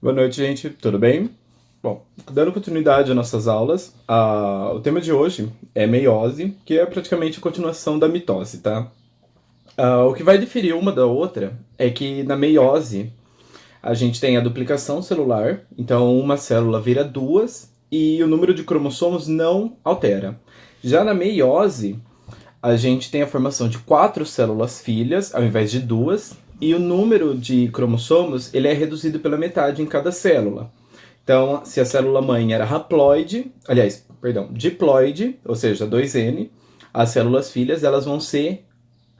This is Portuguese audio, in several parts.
Boa noite, gente. Tudo bem? Bom, dando continuidade às nossas aulas, o tema de hoje é meiose, que é praticamente a continuação da mitose, tá? O que vai diferir uma da outra é que na meiose a gente tem a duplicação celular, então uma célula vira duas e o número de cromossomos não altera. Já na meiose, a gente tem a formação de quatro células filhas ao invés de duas, e o número de cromossomos ele é reduzido pela metade em cada célula. Então, se a célula mãe era haploide, aliás, perdão, diploide, ou seja, 2N, as células filhas elas vão ser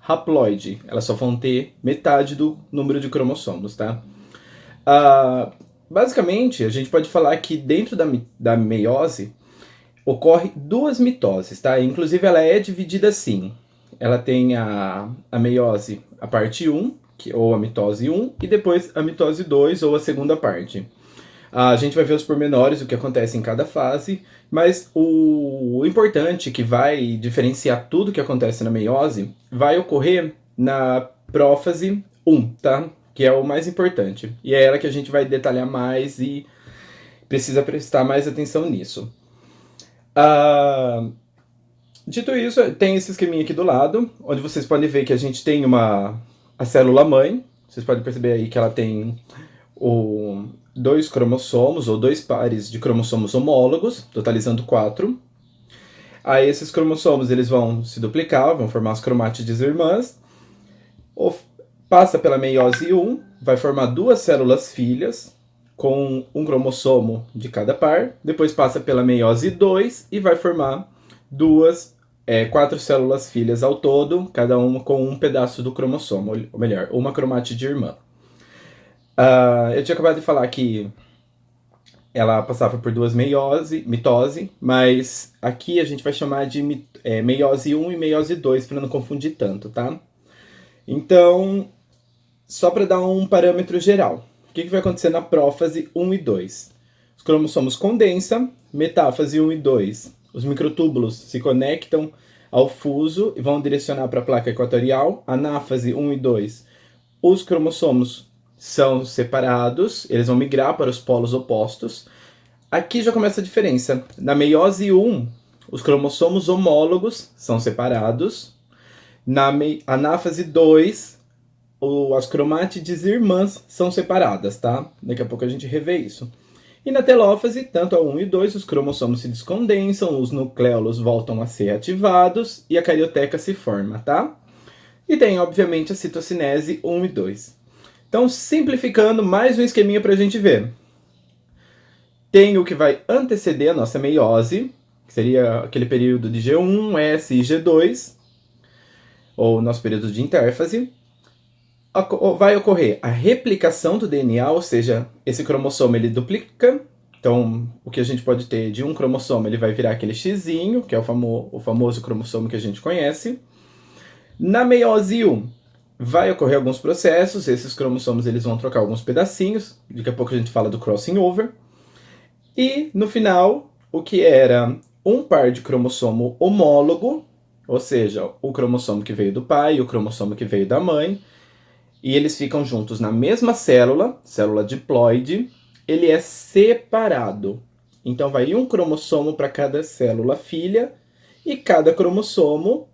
haploide, elas só vão ter metade do número de cromossomos, tá? Basicamente, a gente pode falar que dentro da meiose ocorre duas mitoses, tá? Inclusive ela é dividida assim. Ela tem a meiose, a parte 1, ou a mitose 1, e depois a mitose 2, ou a segunda parte. A gente vai ver os pormenores, o que acontece em cada fase, mas o importante que vai diferenciar tudo que acontece na meiose vai ocorrer na prófase 1, tá? Que é o mais importante. E é ela que a gente vai detalhar mais e precisa prestar mais atenção nisso. Dito isso, tem esse esqueminha aqui do lado, onde vocês podem ver que a gente tem a célula mãe. Vocês podem perceber aí que ela tem dois cromossomos, ou dois pares de cromossomos homólogos, totalizando 4. Aí esses cromossomos eles vão se duplicar, vão formar as cromátides irmãs. Passa pela meiose 1, vai formar duas células filhas, com um cromossomo de cada par. Depois passa pela meiose 2 e vai formar quatro células filhas ao todo, cada uma com um pedaço do cromossomo, ou melhor, uma cromátide irmã. Eu tinha acabado de falar que ela passava por duas mitose, mas aqui a gente vai chamar de meiose 1 e meiose 2 para não confundir tanto, tá? Então, só para dar um parâmetro geral, o que vai acontecer na prófase 1 e 2? Os cromossomos condensam, metáfase 1 e 2. Os microtúbulos se conectam ao fuso e vão direcionar para a placa equatorial. Anáfase 1 e 2. Os cromossomos são separados, eles vão migrar para os polos opostos. Aqui já começa a diferença. Na meiose 1, os cromossomos homólogos são separados. Na anáfase 2, as cromátides irmãs são separadas, tá? Daqui a pouco a gente revê isso. E na telófase, tanto a 1 e 2, os cromossomos se descondensam, os nucleolos voltam a ser ativados e a carioteca se forma, tá? E tem, obviamente, a citocinese 1 e 2. Então, simplificando, mais um esqueminha para a gente ver. Tem o que vai anteceder a nossa meiose, que seria aquele período de G1, S e G2, ou nosso período de intérfase. Vai ocorrer a replicação do DNA, ou seja, esse cromossomo ele duplica. Então, o que a gente pode ter de um cromossomo, ele vai virar aquele xizinho, que é o famoso cromossomo que a gente conhece. Na meiose 1, vai ocorrer alguns processos, esses cromossomos eles vão trocar alguns pedacinhos, daqui a pouco a gente fala do crossing over. E, no final, o que era um par de cromossomo homólogo, ou seja, o cromossomo que veio do pai e o cromossomo que veio da mãe, e eles ficam juntos na mesma célula, célula diploide, ele é separado. Então vai um cromossomo para cada célula filha, e cada cromossomo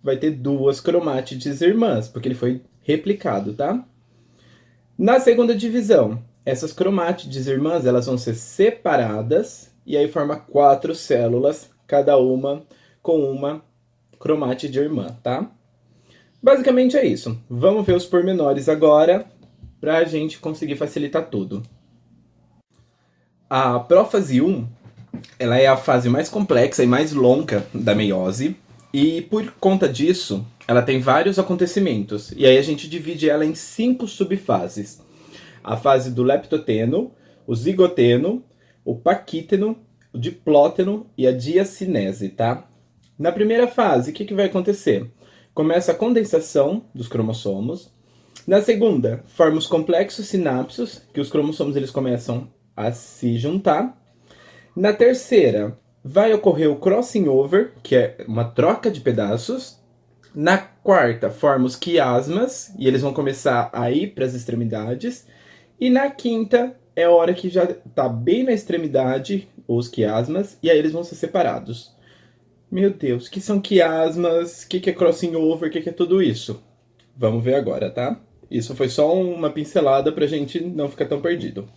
vai ter duas cromátides irmãs, porque ele foi replicado, tá? Na segunda divisão, essas cromátides irmãs elas vão ser separadas, e aí forma quatro células, cada uma com uma cromátide irmã, tá? Basicamente é isso. Vamos ver os pormenores agora para a gente conseguir facilitar tudo. A prófase 1 ela é a fase mais complexa e mais longa da meiose, e por conta disso ela tem vários acontecimentos, e aí a gente divide ela em 5 subfases. A fase do leptoteno, o zigoteno, o paquíteno, o diplóteno e a diacinese, tá? Na primeira fase, o que vai acontecer? Começa a condensação dos cromossomos. Na segunda, forma os complexos sinápseos, que os cromossomos eles começam a se juntar. Na terceira, vai ocorrer o crossing over, que é uma troca de pedaços. Na quarta, forma os quiasmas, e eles vão começar a ir para as extremidades. E na quinta, é a hora que já tá bem na extremidade os quiasmas, e aí eles vão ser separados. Meu Deus, o que são quiasmas? O que é crossing over? O que é tudo isso? Vamos ver agora, tá? Isso foi só uma pincelada pra gente não ficar tão perdido.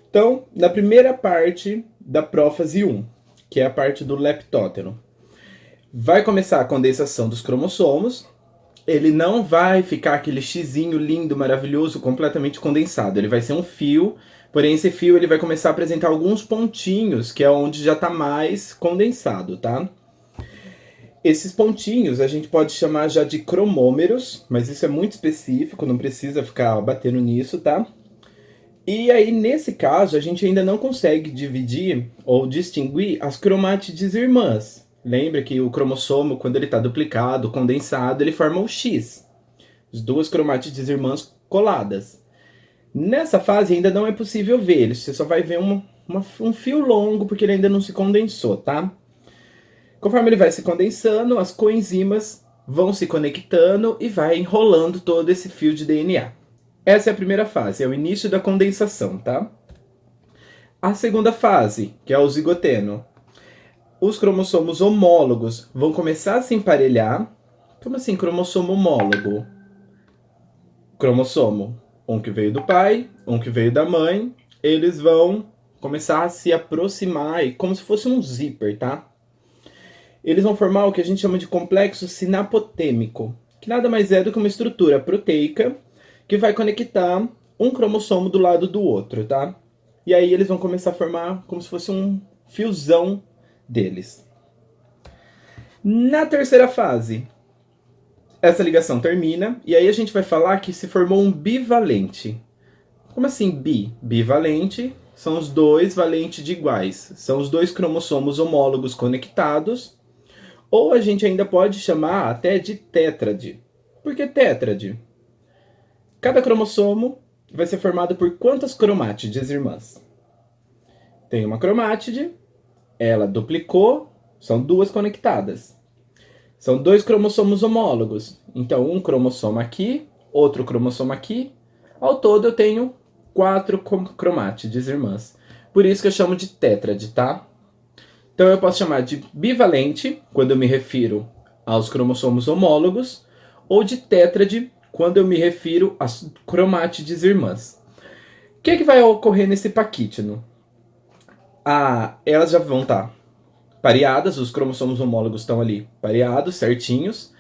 Então, na primeira parte da prófase 1, que é a parte do leptótero, vai começar a condensação dos cromossomos. Ele não vai ficar aquele xizinho lindo, maravilhoso, completamente condensado. Ele vai ser um fio, porém esse fio ele vai começar a apresentar alguns pontinhos, que é onde já está mais condensado, tá? Esses pontinhos a gente pode chamar já de cromômeros, mas isso é muito específico, não precisa ficar batendo nisso, tá? E aí, nesse caso, a gente ainda não consegue dividir ou distinguir as cromátides irmãs. Lembra que o cromossomo, quando ele está duplicado, condensado, ele forma o X. As duas cromátides irmãs coladas. Nessa fase ainda não é possível ver eles, você só vai ver um fio longo, porque ele ainda não se condensou, tá? Conforme ele vai se condensando, as coenzimas vão se conectando e vai enrolando todo esse fio de DNA. Essa é a primeira fase, é o início da condensação, tá? A segunda fase, que é o zigoteno. Os cromossomos homólogos vão começar a se emparelhar. Como assim, cromossomo homólogo? Cromossomo, um que veio do pai, um que veio da mãe, eles vão começar a se aproximar, como se fosse um zíper, tá? Eles vão formar o que a gente chama de complexo sinapotêmico, que nada mais é do que uma estrutura proteica que vai conectar um cromossomo do lado do outro, tá? E aí eles vão começar a formar como se fosse um fiozão deles. Na terceira fase, essa ligação termina, e aí a gente vai falar que se formou um bivalente. Como assim bi? Bivalente são os dois valentes de iguais. São os dois cromossomos homólogos conectados. Ou a gente ainda pode chamar até de tétrade. Por que tétrade? Cada cromossomo vai ser formado por quantas cromátides irmãs? Tem uma cromátide, ela duplicou, são duas conectadas. São dois cromossomos homólogos. Então, um cromossomo aqui, outro cromossomo aqui. Ao todo, eu tenho 4 cromátides irmãs. Por isso que eu chamo de tétrade, tá? Então, eu posso chamar de bivalente, quando eu me refiro aos cromossomos homólogos, ou de tétrade, quando eu me refiro às cromátides irmãs. O que vai ocorrer nesse paquítino? Elas já vão estar pareadas, os cromossomos homólogos estão ali pareados, certinhos,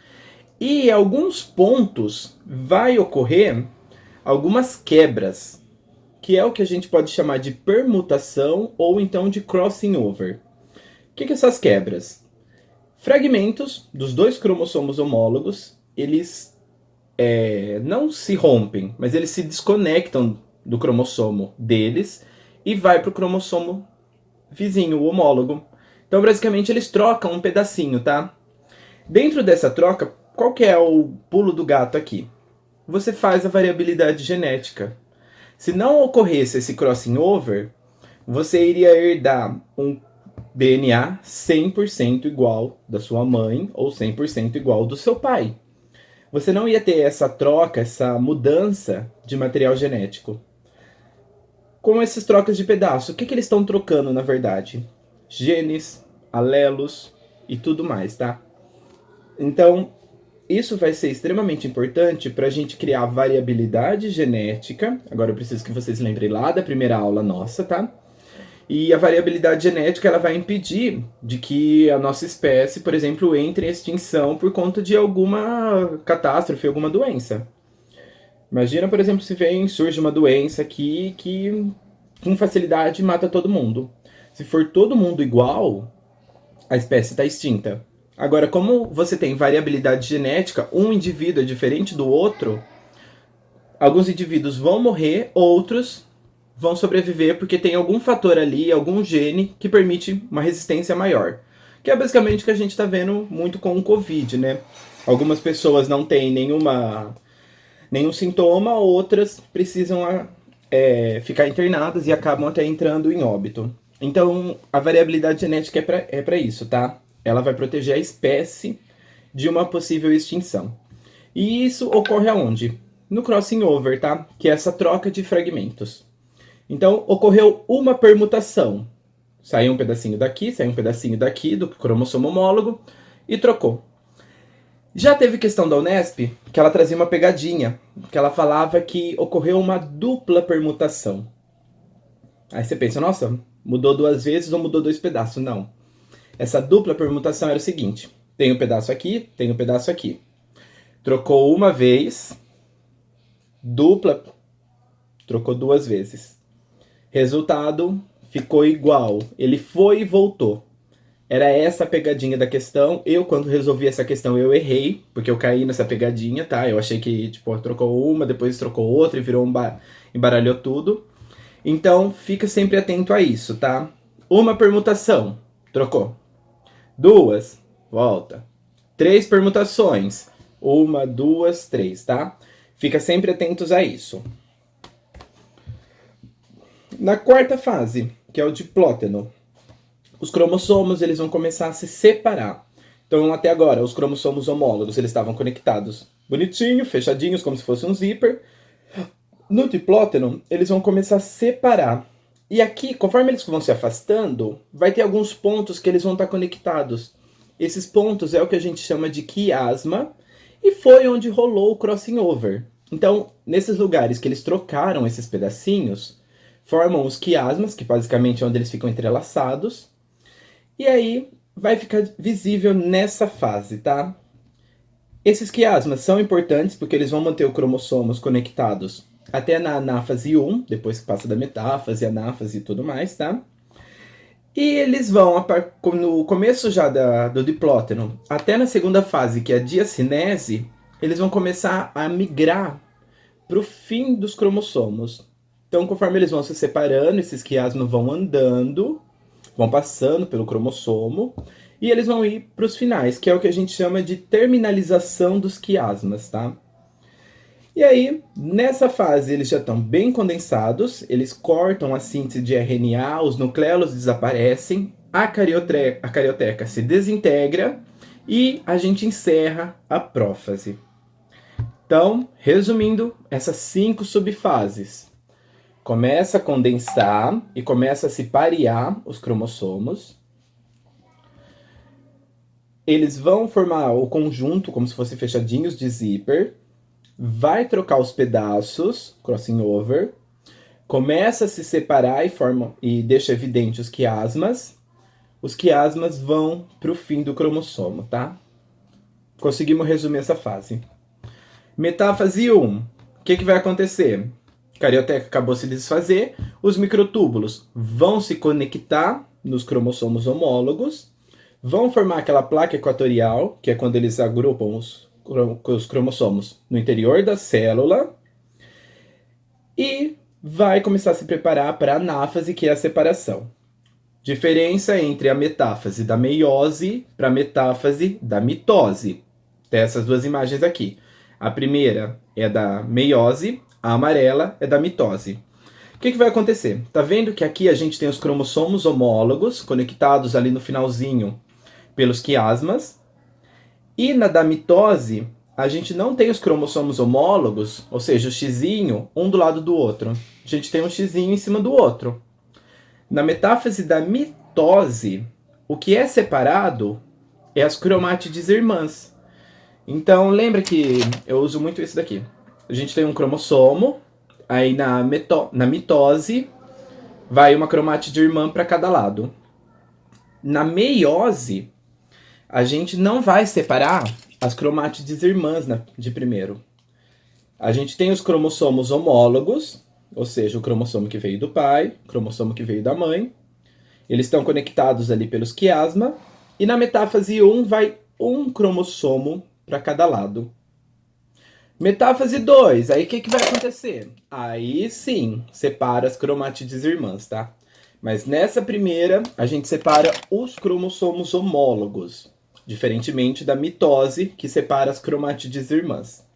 e em alguns pontos vai ocorrer algumas quebras, que é o que a gente pode chamar de permutação ou então de crossing over. O que essas quebras? Fragmentos dos dois cromossomos homólogos, eles não se rompem, mas eles se desconectam do cromossomo deles e vai para o cromossomo vizinho, o homólogo. Então, basicamente, eles trocam um pedacinho, tá? Dentro dessa troca, qual que é o pulo do gato aqui? Você faz a variabilidade genética. Se não ocorresse esse crossing over, você iria herdar um DNA 100% igual da sua mãe ou 100% igual do seu pai. Você não ia ter essa troca, essa mudança de material genético. Com essas trocas de pedaço, o que eles estão trocando, na verdade? Genes, alelos e tudo mais, tá? Então, isso vai ser extremamente importante para a gente criar variabilidade genética. Agora eu preciso que vocês lembrem lá da primeira aula nossa, tá? E a variabilidade genética ela vai impedir de que a nossa espécie, por exemplo, entre em extinção por conta de alguma catástrofe, alguma doença. Imagina, por exemplo, se surge uma doença aqui que com facilidade mata todo mundo. Se for todo mundo igual, a espécie está extinta. Agora, como você tem variabilidade genética, um indivíduo é diferente do outro, alguns indivíduos vão morrer, outros vão sobreviver porque tem algum fator ali, algum gene que permite uma resistência maior. Que é basicamente o que a gente está vendo muito com o Covid, né? Algumas pessoas não têm nenhum sintoma, outras precisam ficar internadas e acabam até entrando em óbito. Então, a variabilidade genética é para isso, tá? Ela vai proteger a espécie de uma possível extinção. E isso ocorre aonde? No crossing over, tá? Que é essa troca de fragmentos. Então, ocorreu uma permutação. Saiu um pedacinho daqui do cromossomo homólogo e trocou. Já teve questão da Unesp que ela trazia uma pegadinha, que ela falava que ocorreu uma dupla permutação. Aí você pensa, nossa, mudou 2 vezes ou mudou 2 pedaços? Não. Essa dupla permutação era o seguinte, tem um pedaço aqui, tem um pedaço aqui. Trocou uma vez, dupla, trocou 2 vezes. Resultado, ficou igual. Ele foi e voltou. Era essa a pegadinha da questão. Eu, quando resolvi essa questão, eu errei, porque eu caí nessa pegadinha, tá? Eu achei que, tipo, trocou uma, depois trocou outra e virou embaralhou tudo. Então, fica sempre atento a isso, tá? Uma permutação, trocou. 2, volta. 3 permutações, 1, 2, 3, tá? Fica sempre atentos a isso. Na quarta fase, que é o diplóteno, os cromossomos eles vão começar a se separar. Então, até agora, os cromossomos homólogos eles estavam conectados bonitinho, fechadinhos, como se fosse um zíper. No diplóteno, eles vão começar a separar. E aqui, conforme eles vão se afastando, vai ter alguns pontos que eles vão estar conectados. Esses pontos é o que a gente chama de quiasma, e foi onde rolou o crossing over. Então, nesses lugares que eles trocaram esses pedacinhos, formam os quiasmas, que basicamente é onde eles ficam entrelaçados. E aí, vai ficar visível nessa fase, tá? Esses quiasmas são importantes porque eles vão manter os cromossomos conectados até na anáfase 1, depois que passa da metáfase, anáfase e tudo mais, tá? E eles vão, no começo já do diplóteno, até na segunda fase, que é a diacinese, eles vão começar a migrar para o fim dos cromossomos. Então, conforme eles vão se separando, esses quiasmas vão andando, vão passando pelo cromossomo, e eles vão ir para os finais, que é o que a gente chama de terminalização dos quiasmas, tá? E aí, nessa fase, eles já estão bem condensados, eles cortam a síntese de RNA, os nucleolos desaparecem, a carioteca se desintegra e a gente encerra a prófase. Então, resumindo, essas 5 subfases. Começa a condensar e começa a se parear os cromossomos. Eles vão formar o conjunto, como se fossem fechadinhos de zíper. Vai trocar os pedaços, crossing over. Começa a se separar e deixa evidente os quiasmas. Os quiasmas vão para o fim do cromossomo, tá? Conseguimos resumir essa fase. Metáfase 1. O que vai acontecer? A carioteca acabou de se desfazer, os microtúbulos vão se conectar nos cromossomos homólogos, vão formar aquela placa equatorial, que é quando eles agrupam os cromossomos no interior da célula, e vai começar a se preparar para a anáfase, que é a separação. Diferença entre a metáfase da meiose para a metáfase da mitose. Tem essas 2 imagens aqui. A primeira é da meiose, a amarela é da mitose. O que vai acontecer? Tá vendo que aqui a gente tem os cromossomos homólogos conectados ali no finalzinho pelos quiasmas. E na da mitose, a gente não tem os cromossomos homólogos, ou seja, o xizinho, um do lado do outro. A gente tem um xizinho em cima do outro. Na metáfase da mitose, o que é separado é as cromátides irmãs. Então, lembra que eu uso muito isso daqui. A gente tem um cromossomo, aí na mitose vai uma cromátide irmã para cada lado. Na meiose, a gente não vai separar as cromátides irmãs de primeiro. A gente tem os cromossomos homólogos, ou seja, o cromossomo que veio do pai, o cromossomo que veio da mãe. Eles estão conectados ali pelos quiasma. E na metáfase 1 vai um cromossomo para cada lado. Metáfase 2, aí o que vai acontecer? Aí sim, separa as cromátides irmãs, tá? Mas nessa primeira, a gente separa os cromossomos homólogos, diferentemente da mitose, que separa as cromátides irmãs.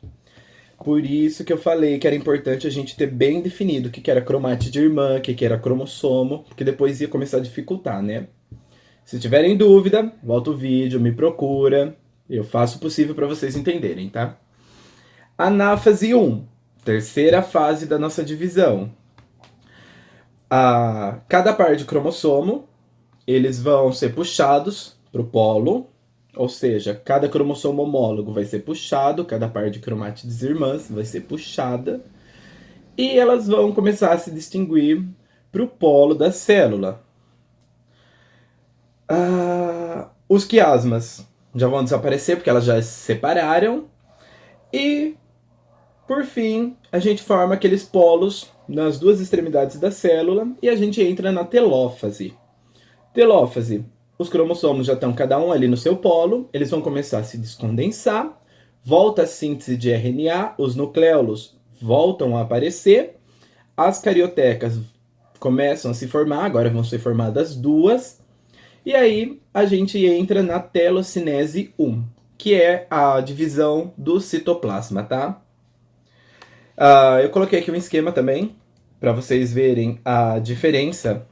Por isso que eu falei que era importante a gente ter bem definido o que era cromátide irmã, o que era cromossomo, porque depois ia começar a dificultar, né? Se tiverem dúvida, volta o vídeo, me procura, eu faço o possível para vocês entenderem, tá? Anáfase 1, terceira fase da nossa divisão. Cada par de cromossomo, eles vão ser puxados para o polo, ou seja, cada cromossomo homólogo vai ser puxado, cada par de cromátides irmãs vai ser puxada, e elas vão começar a se distinguir para o polo da célula. Os quiasmas já vão desaparecer porque elas já se separaram, e por fim a gente forma aqueles polos nas duas extremidades da célula e a gente entra na telófase. Telófase, os cromossomos já estão cada um ali no seu polo, eles vão começar a se descondensar, volta a síntese de RNA, os nucleolos voltam a aparecer, as cariotecas começam a se formar, agora vão ser formadas duas, e aí a gente entra na telocinese 1, que é a divisão do citoplasma, tá? Eu coloquei aqui um esquema também, para vocês verem a diferença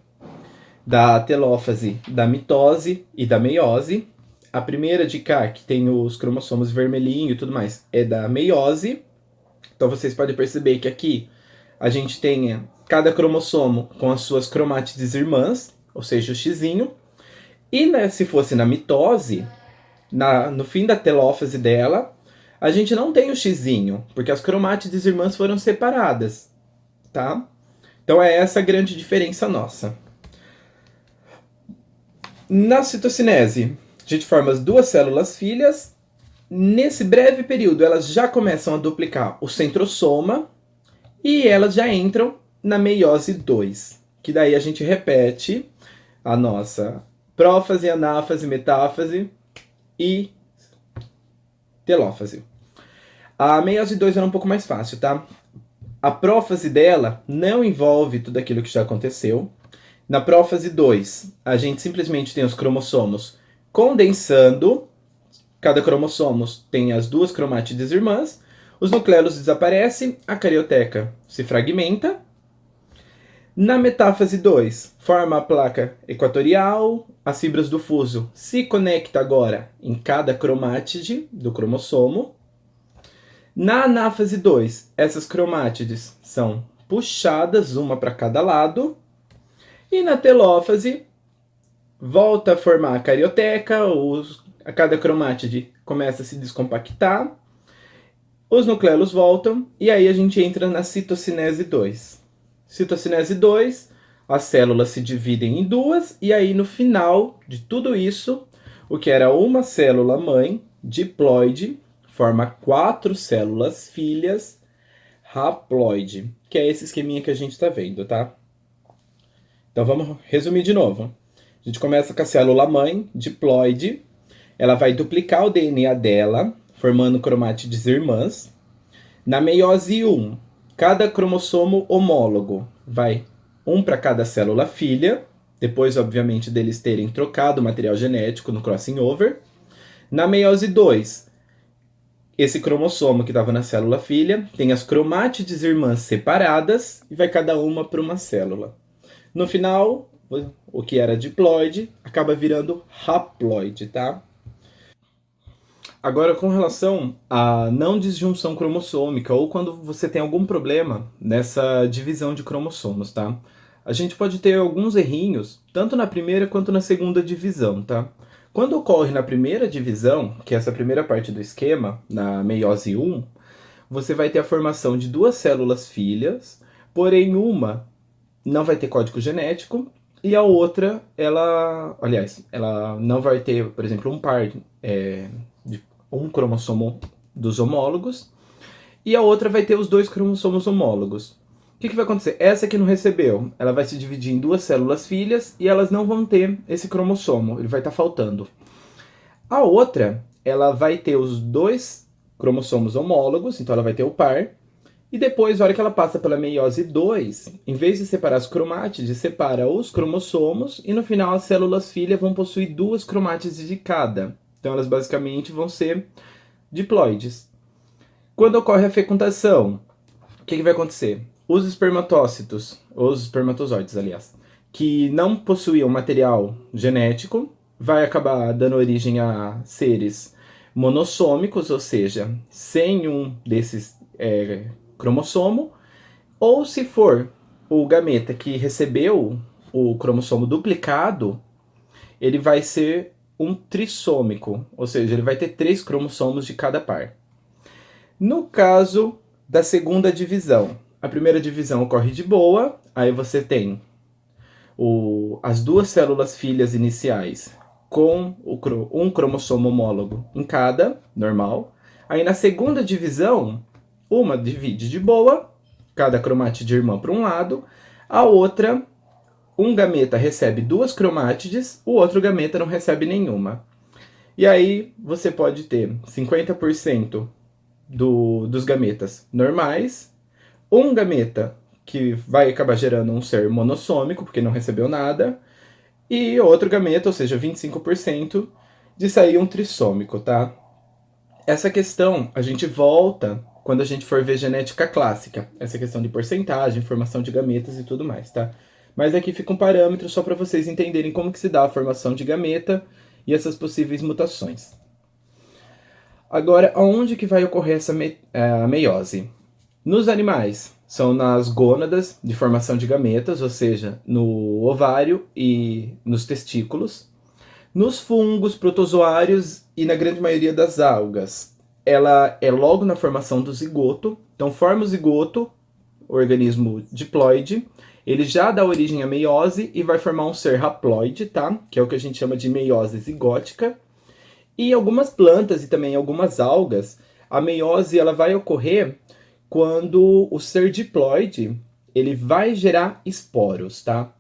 da telófase, da mitose e da meiose. A primeira de cá, que tem os cromossomos vermelhinho e tudo mais, é da meiose. Então vocês podem perceber que aqui a gente tem cada cromossomo com as suas cromátides irmãs, ou seja, o xizinho. E né, se fosse na mitose, no fim da telófase dela, a gente não tem o xizinho, porque as cromátides irmãs foram separadas, tá? Então é essa a grande diferença nossa. Na citocinese, a gente forma as duas células filhas. Nesse breve período, elas já começam a duplicar o centrosoma e elas já entram na meiose 2, que daí a gente repete a nossa prófase, anáfase, metáfase e telófase. A meiose 2 era um pouco mais fácil, tá? A prófase dela não envolve tudo aquilo que já aconteceu. Na prófase 2, a gente simplesmente tem os cromossomos condensando. Cada cromossomo tem as duas cromátides irmãs. Os nucleolos desaparecem, a carioteca se fragmenta. Na metáfase 2, forma a placa equatorial, as fibras do fuso se conectam agora em cada cromátide do cromossomo. Na anáfase 2, essas cromátides são puxadas uma para cada lado. E na telófase, volta a formar a carioteca, a cada cromátide começa a se descompactar, os nucleolos voltam, e aí a gente entra na citocinese 2. Citocinese 2, as células se dividem em duas, e aí no final de tudo isso, o que era uma célula mãe, diploide, forma 4 células filhas, haploide, que é esse esqueminha que a gente está vendo, tá? Então vamos resumir de novo. A gente começa com a célula mãe, diploide, ela vai duplicar o DNA dela, formando cromátides irmãs. Na meiose 1, cada cromossomo homólogo vai um para cada célula filha, depois, obviamente, deles terem trocado o material genético no crossing over. Na meiose 2, esse cromossomo que estava na célula filha tem as cromátides irmãs separadas e vai cada uma para uma célula. No final, o que era diploide acaba virando haploide, tá? Agora, com relação à não disjunção cromossômica, ou quando você tem algum problema nessa divisão de cromossomos, tá? A gente pode ter alguns errinhos, tanto na primeira quanto na segunda divisão, tá? Quando ocorre na primeira divisão, que é essa primeira parte do esquema, na meiose 1, você vai ter a formação de duas células filhas, porém uma não vai ter código genético, e a outra, ela não vai ter, por exemplo, um par de um cromossomo dos homólogos, e a outra vai ter os dois cromossomos homólogos. O que vai acontecer? Essa que não recebeu, ela vai se dividir em duas células filhas e elas não vão ter esse cromossomo, ele vai estar faltando. A outra, ela vai ter os dois cromossomos homólogos, então ela vai ter o par, e depois, na hora que ela passa pela meiose 2, em vez de separar as cromátides, separa os cromossomos e no final as células filhas vão possuir duas cromátides de cada. Então elas basicamente vão ser diploides. Quando ocorre a fecundação, o que vai acontecer? Os espermatócitos, os espermatozoides, aliás, que não possuíam material genético, vai acabar dando origem a seres monossômicos, ou seja, sem um desses cromossomo, ou se for o gameta que recebeu o cromossomo duplicado, ele vai ser um trissômico, ou seja, ele vai ter 3 cromossomos de cada par. No caso da segunda divisão, a primeira divisão ocorre de boa, aí você tem as 2 células filhas iniciais com um cromossomo homólogo em cada, normal. Aí na segunda divisão, uma divide de boa, cada cromátide irmã para um lado, a outra, um gameta recebe 2 cromátides, o outro gameta não recebe nenhuma. E aí você pode ter 50% dos gametas normais, um gameta que vai acabar gerando um ser monossômico, porque não recebeu nada, e outro gameta, ou seja, 25%, de sair um trissômico, tá? Essa questão a gente volta quando a gente for ver genética clássica, essa questão de porcentagem, formação de gametas e tudo mais, tá? Mas aqui fica um parâmetro só para vocês entenderem como que se dá a formação de gameta e essas possíveis mutações. Agora, aonde que vai ocorrer essa meiose? Nos animais, são nas gônadas de formação de gametas, ou seja, no ovário e nos testículos. Nos fungos, protozoários e na grande maioria das algas, ela é logo na formação do zigoto. Então forma o zigoto, organismo diploide, ele já dá origem à meiose e vai formar um ser haploide, tá? Que é o que a gente chama de meiose zigótica. E algumas plantas e também algumas algas, a meiose ela vai ocorrer quando o ser diploide ele vai gerar esporos, tá?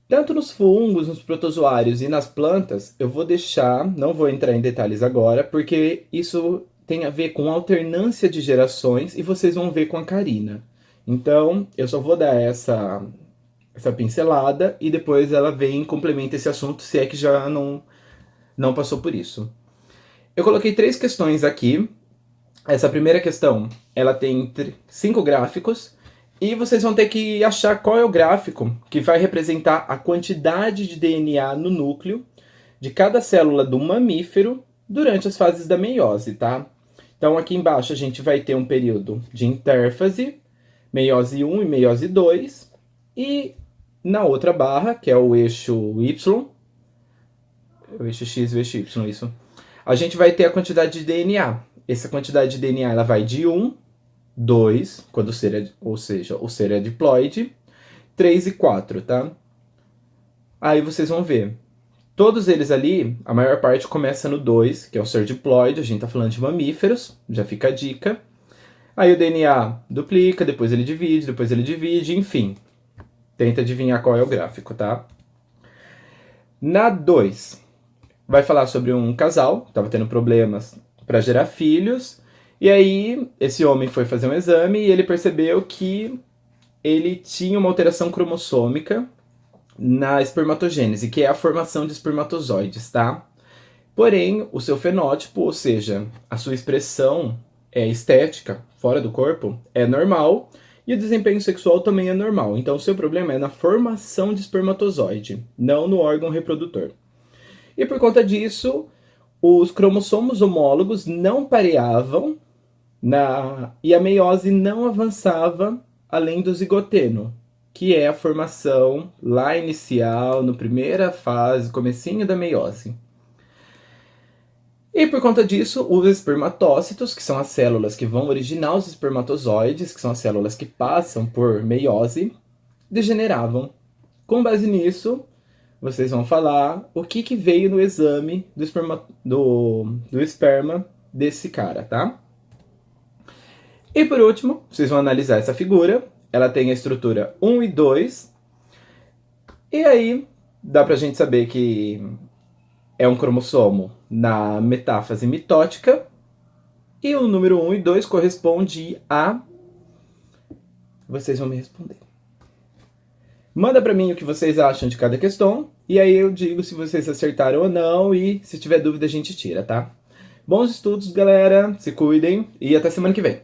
Tanto nos fungos, nos protozoários e nas plantas, eu vou deixar, não vou entrar em detalhes agora, porque isso tem a ver com alternância de gerações e vocês vão ver com a Karina. Então, eu só vou dar essa pincelada e depois ela vem e complementa esse assunto, se é que já não passou por isso. Eu coloquei 3 questões aqui. Essa primeira questão, ela tem 5 gráficos. E vocês vão ter que achar qual é o gráfico que vai representar a quantidade de DNA no núcleo de cada célula do mamífero durante as fases da meiose, tá? Então aqui embaixo a gente vai ter um período de intérfase, meiose 1 e meiose 2, e na outra barra, que é o eixo Y, o eixo X e o eixo Y, isso, a gente vai ter a quantidade de DNA. Essa quantidade de DNA ela vai de 1, 2, quando o ser ou seja, o ser é diploide, 3 e 4, tá? Aí vocês vão ver. Todos eles ali, a maior parte começa no 2, que é o ser diploide, a gente tá falando de mamíferos, já fica a dica. Aí o DNA duplica, depois ele divide, enfim. Tenta adivinhar qual é o gráfico, tá? Na 2, vai falar sobre um casal que estava tendo problemas para gerar filhos. E aí, esse homem foi fazer um exame e ele percebeu que ele tinha uma alteração cromossômica na espermatogênese, que é a formação de espermatozoides, tá? Porém, o seu fenótipo, ou seja, a sua expressão estética fora do corpo, é normal e o desempenho sexual também é normal. Então, o seu problema é na formação de espermatozoide, não no órgão reprodutor. E por conta disso, os cromossomos homólogos não pareavam e a meiose não avançava além do zigoteno, que é a formação lá inicial, na primeira fase, comecinho da meiose. E por conta disso, os espermatócitos, que são as células que vão originar os espermatozoides, que são as células que passam por meiose, degeneravam. Com base nisso, vocês vão falar o que veio no exame do esperma desse cara, tá? E por último, vocês vão analisar essa figura. Ela tem a estrutura 1 e 2. E aí, dá pra gente saber que é um cromossomo na metáfase mitótica. E o número 1 e 2 corresponde a... Vocês vão me responder. Manda pra mim o que vocês acham de cada questão. E aí eu digo se vocês acertaram ou não. E se tiver dúvida a gente tira, tá? Bons estudos, galera. Se cuidem. E até semana que vem.